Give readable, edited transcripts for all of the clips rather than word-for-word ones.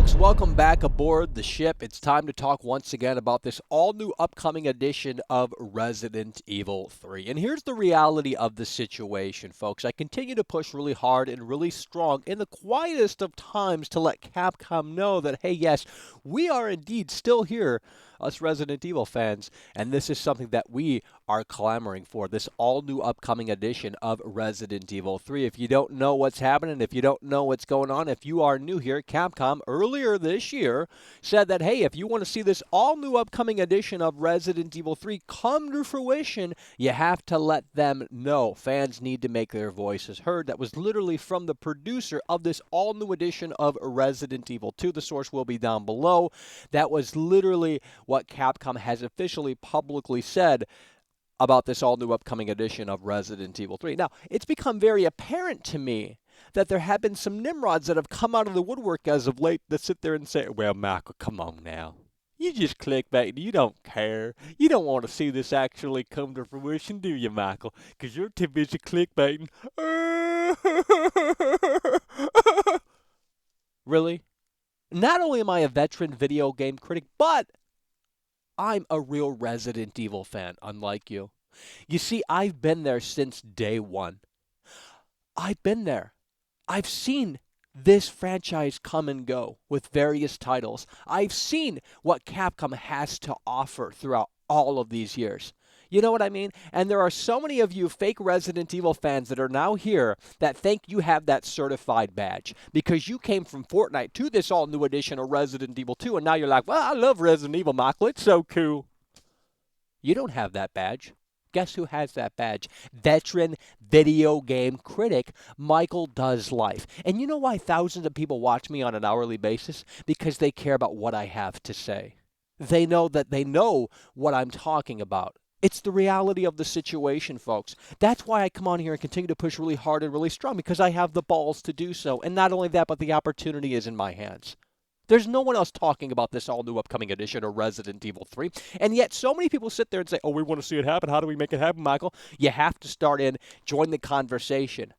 folks, welcome back aboard the ship. It's time to talk once again about this all-new upcoming edition of Resident Evil 3. And here's the reality of the situation, folks. I continue to push really hard and really strong in the quietest of times to let Capcom know that, hey, yes, we are indeed still here, us Resident Evil fans, and this is something that we are clamoring for, this all-new upcoming edition of Resident Evil 3. If you don't know what's happening, if you don't know what's going on, if you are new here, Capcom earlier this year said that, hey, if you want to see this all-new upcoming edition of Resident Evil 3 come to fruition, you have to let them know. Fans need to make their voices heard. That was literally from the producer of this all-new edition of Resident Evil 2. The source will be down below. That was literally what Capcom has officially publicly said about this all-new upcoming edition of Resident Evil 3. Now, it's become very apparent to me that there have been some Nimrods that have come out of the woodwork as of late that sit there and say, well, Michael, come on now. You just clickbait. You don't care. You don't want to see this actually come to fruition, do you, Michael? Because you're too busy clickbaiting. Really? Not only am I a veteran video game critic, but I'm a real Resident Evil fan, unlike you. You see, I've been there since day one. I've been there. I've seen this franchise come and go with various titles. I've seen what Capcom has to offer throughout all of these years. You know what I mean? And there are so many of you fake Resident Evil fans that are now here that think you have that certified badge because you came from Fortnite to this all-new edition of Resident Evil 2, and now you're like, well, I love Resident Evil, Michael. It's so cool. You don't have that badge. Guess who has that badge? Veteran video game critic Michael Does Life. And you know why thousands of people watch me on an hourly basis? Because they care about what I have to say. They know what I'm talking about. It's the reality of the situation, folks. That's why I come on here and continue to push really hard and really strong, because I have the balls to do so. And not only that, but the opportunity is in my hands. There's no one else talking about this all-new upcoming edition of Resident Evil 3. And yet so many people sit there and say, oh, we want to see it happen. How do we make it happen, Michael? You have to start in, join the conversation.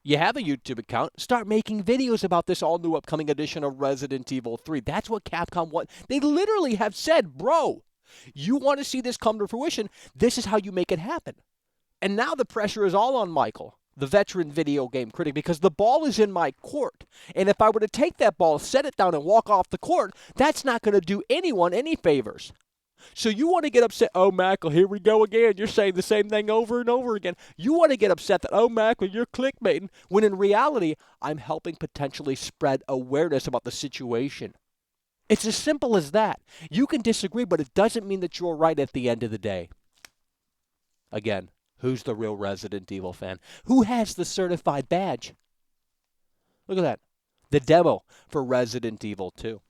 You have a YouTube account, start making videos about this all-new upcoming edition of Resident Evil 3. That's what Capcom wants. They literally have said, bro, you want to see this come to fruition, this is how you make it happen. And now the pressure is all on Michael, the veteran video game critic, because the ball is in my court. And if I were to take that ball, set it down, and walk off the court, that's not going to do anyone any favors. So you want to get upset, oh, Michael, here we go again. You're saying the same thing over and over again. You want to get upset that, oh, Michael, you're clickbaiting, when in reality, I'm helping potentially spread awareness about the situation. It's as simple as that. You can disagree, but it doesn't mean that you're right at the end of the day. Again, who's the real Resident Evil fan? Who has the certified badge? Look at that. The demo for Resident Evil 2.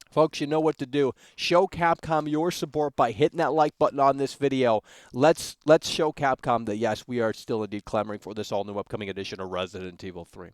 Folks, you know what to do. Show Capcom your support by hitting that like button on this video. Let's show Capcom that, yes, we are still indeed clamoring for this all-new upcoming edition of Resident Evil 3.